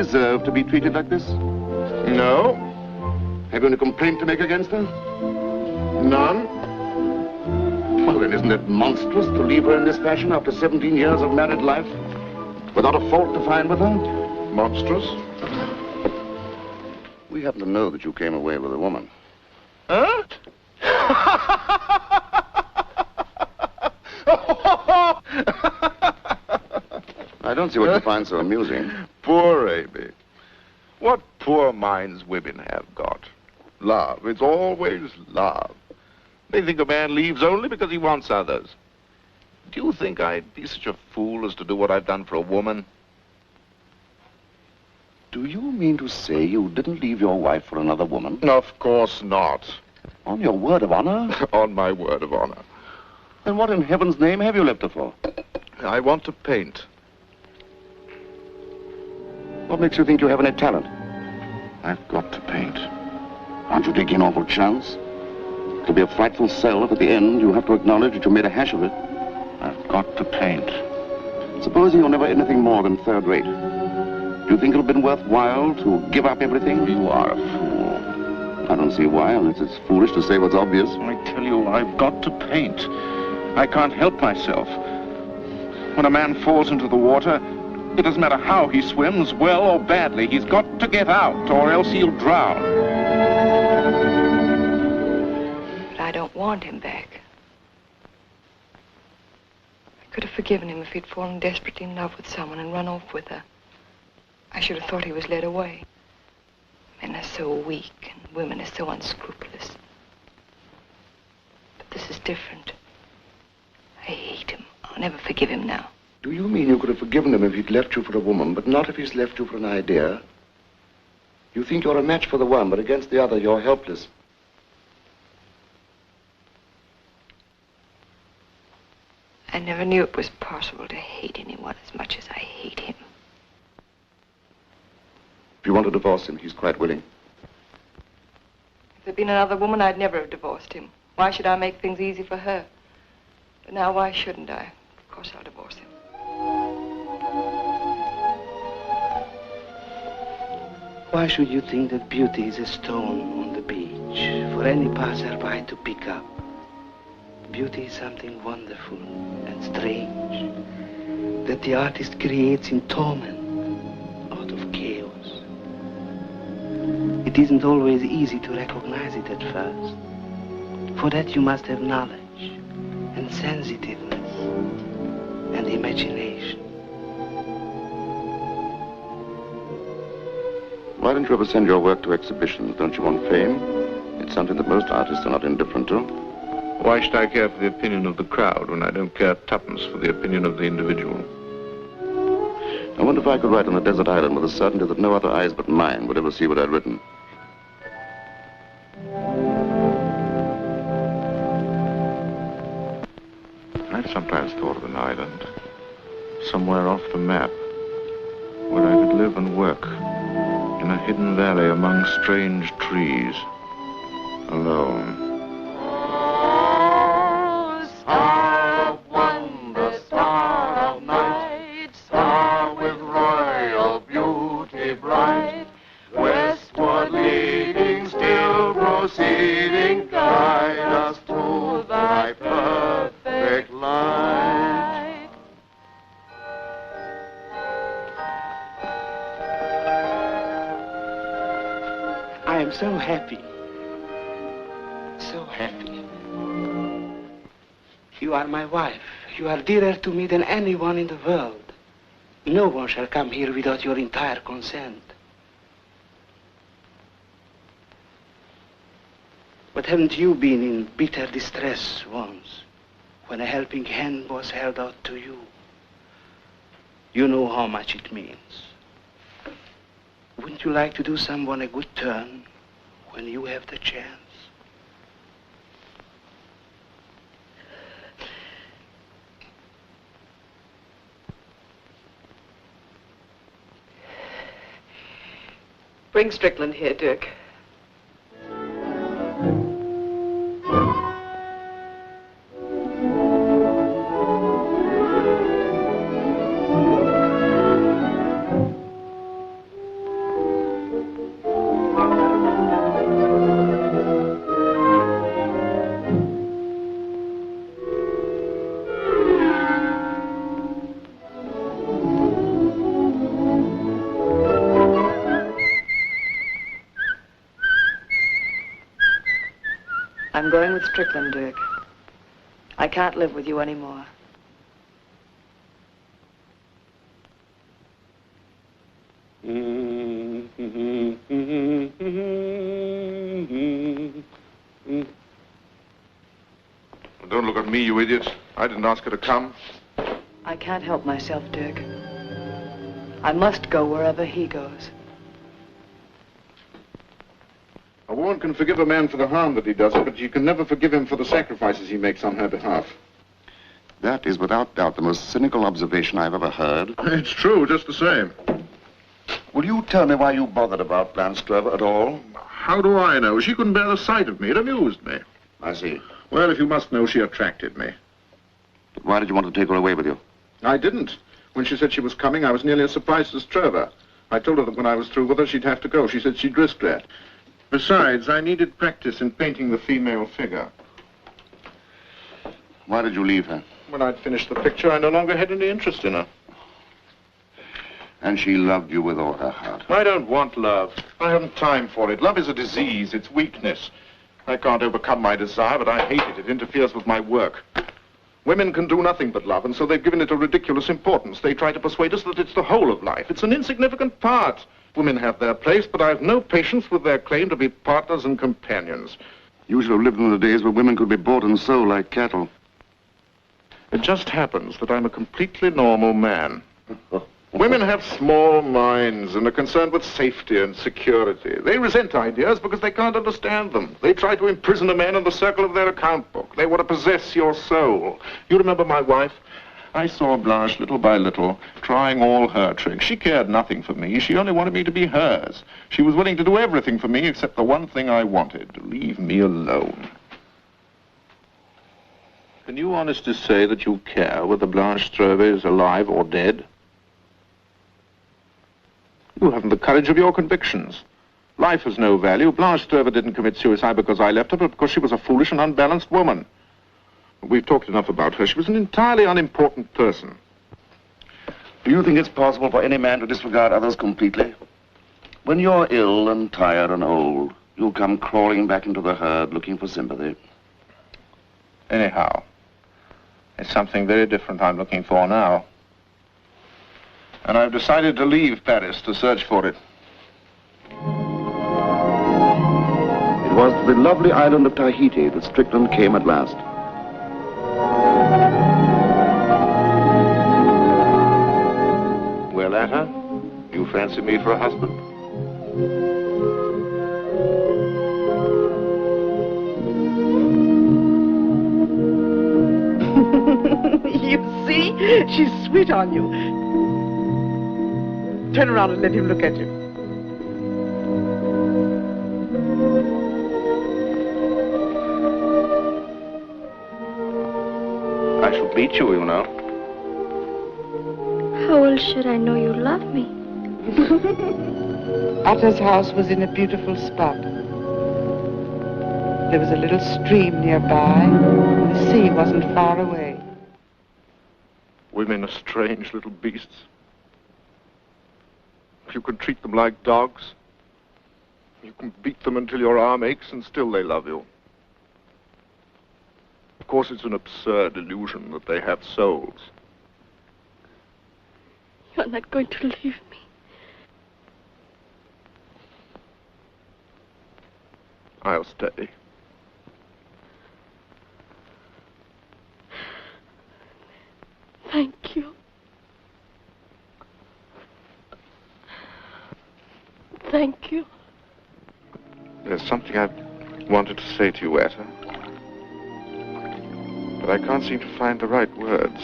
deserve to be treated like this? No. Have you any complaint to make against her? None. Well, then isn't it monstrous to leave her in this fashion after 17 years of married life? Without a fault to find with her? Monstrous? We happen to know that you came away with a woman. Huh? I don't see what you find so amusing. Poor Amy. What poor minds women have got. Love. It's always love. They think a man leaves only because he wants others. Do you think I'd be such a fool as to do what I've done for a woman? Do you mean to say you didn't leave your wife for another woman? Of course not. On your word of honor? On my word of honor. Then what in heaven's name have you left her for? I want to paint. What makes you think you have any talent? I've got to paint. Aren't you taking an awful chance? It'll be a frightful sell if at the end you have to acknowledge that you made a hash of it. I've got to paint. Supposing you're never anything more than third rate. Do you think it'll have been worthwhile to give up everything? You are a fool. I don't see why, unless it's foolish to say what's obvious. I tell you, I've got to paint. I can't help myself. When a man falls into the water, it doesn't matter how he swims, well or badly. He's got to get out, or else he'll drown. But I don't want him back. I could have forgiven him if he'd fallen desperately in love with someone and run off with her. I should have thought he was led away. Men are so weak and women are so unscrupulous. But this is different. I hate him. I'll never forgive him now. Do you mean you could have forgiven him if he'd left you for a woman, but not if he's left you for an idea? You think you're a match for the one, but against the other, you're helpless. I never knew it was possible to hate anyone as much as I hate him. If you want to divorce him, he's quite willing. If there'd been another woman, I'd never have divorced him. Why should I make things easy for her? But now, why shouldn't I? Of course I'll divorce him. Why should you think that beauty is a stone on the beach for any passerby to pick up? Beauty is something wonderful and strange that the artist creates in torment out of chaos. It isn't always easy to recognize it at first. For that you must have knowledge and sensitiveness and imagination. Why don't you ever send your work to exhibitions? Don't you want fame? It's something that most artists are not indifferent to. Why should I care for the opinion of the crowd when I don't care tuppence for the opinion of the individual? I wonder if I could write on a desert island with a certainty that no other eyes but mine would ever see what I'd written. I've sometimes thought of an island, somewhere off the map, where I could live and work, in a hidden valley among strange trees, alone. Oh, star of wonder, star of night, star with royal beauty bright, westward leading, still proceeding, guide us to thy perfect light. I am so happy. So happy. You are my wife. You are dearer to me than anyone in the world. No one shall come here without your entire consent. But haven't you been in bitter distress once, when a helping hand was held out to you? You know how much it means. Wouldn't you like to do someone a good turn when you have the chance? Bring Strickland here, Dirk. I'm going with Strickland, Dirk. I can't live with you anymore. Don't look at me, you idiot. I didn't ask her to come. I can't help myself, Dirk. I must go wherever he goes. A woman can forgive a man for the harm that he does her, but you can never forgive him for the sacrifices he makes on her behalf. That is without doubt the most cynical observation I've ever heard. It's true, just the same. Will you tell me why you bothered about Blanche Stroeve at all? How do I know? She couldn't bear the sight of me. It amused me. I see. Well, if you must know, she attracted me. But why did you want to take her away with you? I didn't. When she said she was coming, I was nearly as surprised as Stroeve. I told her that when I was through with her, she'd have to go. She said she'd risk that. Besides, I needed practice in painting the female figure. Why did you leave her? When I'd finished the picture, I no longer had any interest in her. And she loved you with all her heart. I don't want love. I haven't time for it. Love is a disease. It's weakness. I can't overcome my desire, but I hate it. It interferes with my work. Women can do nothing but love, and so they've given it a ridiculous importance. They try to persuade us that it's the whole of life. It's an insignificant part. Women have their place, but I have no patience with their claim to be partners and companions. You should have lived in the days where women could be bought and sold like cattle. It just happens that I'm a completely normal man. Women have small minds and are concerned with safety and security. They resent ideas because they can't understand them. They try to imprison a man in the circle of their account book. They want to possess your soul. You remember my wife? I saw Blanche little by little, trying all her tricks. She cared nothing for me. She only wanted me to be hers. She was willing to do everything for me except the one thing I wanted, to leave me alone. Can you honestly say that you care whether Blanche Stroeve is alive or dead? You haven't the courage of your convictions. Life has no value. Blanche Stroeve didn't commit suicide because I left her, but because she was a foolish and unbalanced woman. We've talked enough about her. She was an entirely unimportant person. Do you think it's possible for any man to disregard others completely? When you're ill and tired and old, you'll come crawling back into the herd looking for sympathy. Anyhow, it's something very different I'm looking for now. And I've decided to leave Paris to search for it. It was to the lovely island of Tahiti that Strickland came at last. Well, Atta, you fancy me for a husband? You see? She's sweet on you. Turn around and let him look at you. I shall beat you, you know. How else should I know you love me? Atta's house was in a beautiful spot. There was a little stream nearby. The sea wasn't far away. Women are strange little beasts. You can treat them like dogs. You can beat them until your arm aches and still they love you. Of course, it's an absurd illusion that they have souls. You're not going to leave me. I'll stay. Thank you. Thank you. There's something I've wanted to say to you, Atta. But I can't seem to find the right words.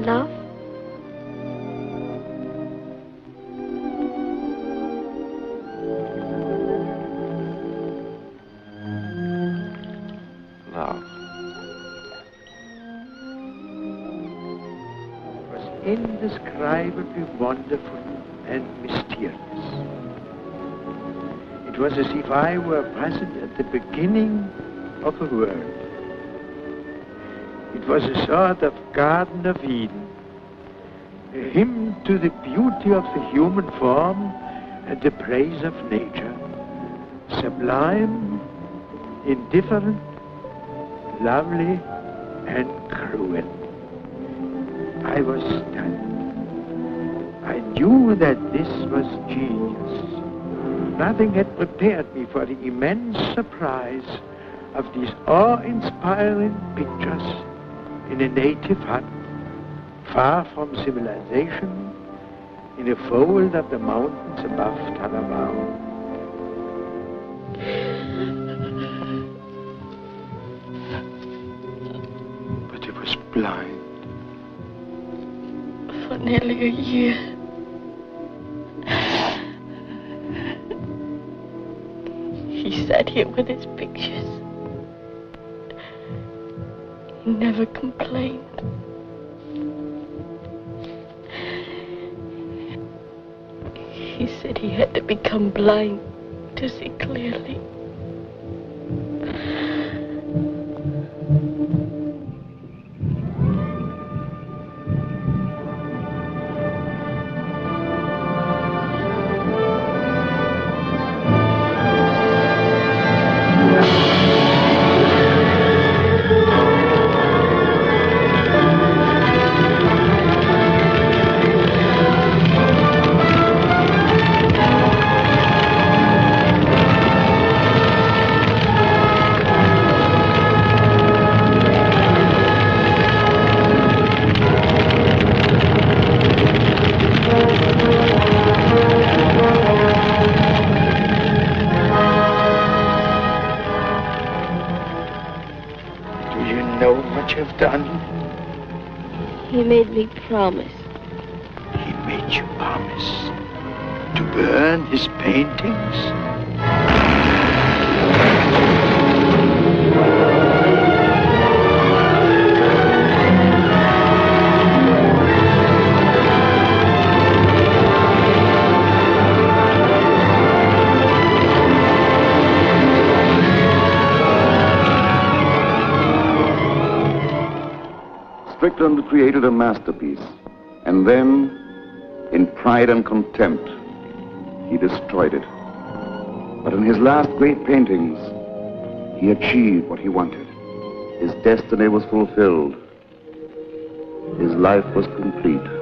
Love? Love. It was indescribably wonderful and mysterious. It was as if I were present at the beginning of a world. It was a sort of Garden of Eden, a hymn to the beauty of the human form and the praise of nature, sublime, indifferent, lovely, and cruel. I was stunned. I knew that this was genius. Nothing had prepared me for the immense surprise of these awe-inspiring pictures in a native hut, far from civilization, in a fold of the mountains above Talavao. But he was blind. For nearly a year. He sat here with his pictures. He never complained. He said he had to become blind to see clearly. He made me promise. He made you promise to burn his paintings? Strickland created a masterpiece, and then, in pride and contempt, he destroyed it. But in his last great paintings, he achieved what he wanted. His destiny was fulfilled. His life was complete.